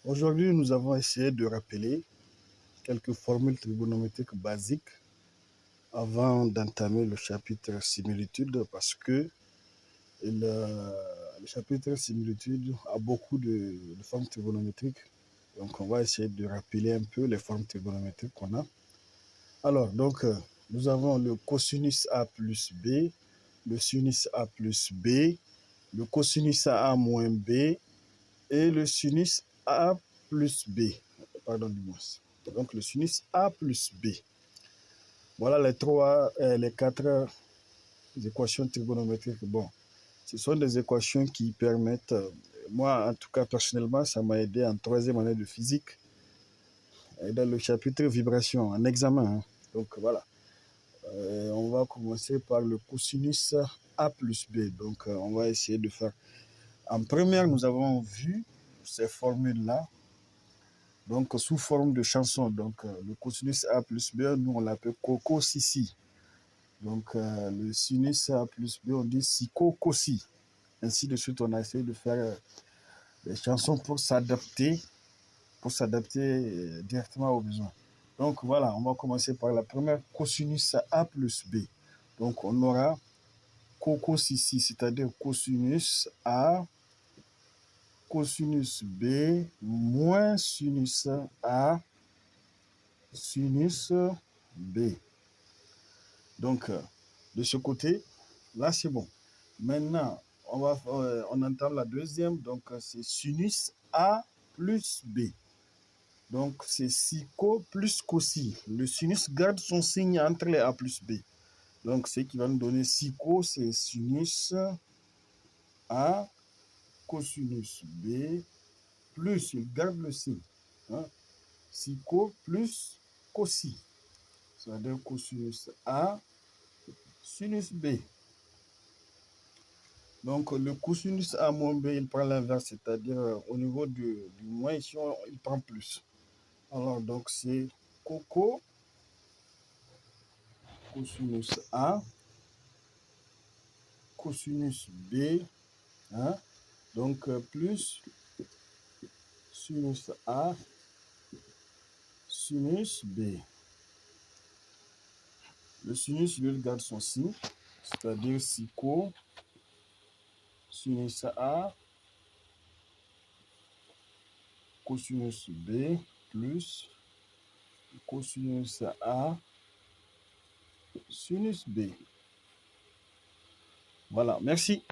Aujourd'hui, nous avons essayé de rappeler quelques formules trigonométriques basiques avant d'entamer le chapitre similitude parce que le chapitre similitude a beaucoup de formes trigonométriques. Donc, on va essayer de rappeler un peu les formes trigonométriques qu'on a. Alors, nous avons le cosinus A plus B, le sinus A plus B, le cosinus A moins B et le sinus A plus B. Pardon du moins. Donc, le sinus A plus B. Voilà les quatre équations trigonométriques. Bon, ce sont des équations qui permettent, moi en tout cas personnellement, ça m'a aidé en troisième année de physique, et dans le chapitre vibration, en examen. Hein. Donc voilà, on va commencer par le cosinus A plus B. Donc on va essayer de faire. En première, nous avons vu ces formules-là, donc sous forme de chanson. Donc le cosinus A plus B, nous on l'appelle Coco Sissi. Donc le sinus A plus B, on dit Sico Cossi. Ainsi de suite, on a essayé de faire des chansons pour s'adapter directement aux besoins. Donc voilà, on va commencer par la première, cosinus A plus B. Donc on aura Coco Sissi, c'est-à-dire cosinus A, cosinus B, moins sinus A, sinus B. Donc, de ce côté, là, c'est bon. Maintenant, on entend la deuxième. Donc, c'est sinus A plus B. Donc, c'est sico plus cossi. Le sinus garde son signe entre les A plus B. Donc, ce qui va nous donner sico, c'est sinus A cosinus B plus, il garde le signe. Hein, sico plus cossi. C'est-à-dire cosinus A sinus B. Donc, le cosinus A moins B, il prend l'inverse, c'est-à-dire au niveau du moins, ici, il prend plus. Alors, donc, c'est Coco, cosinus A, cosinus B, hein? Donc, plus sinus A, sinus B. Le sinus, lui, garde son signe, c'est-à-dire sico, sinus A, cosinus B, plus cosinus A, sinus B. Voilà, merci.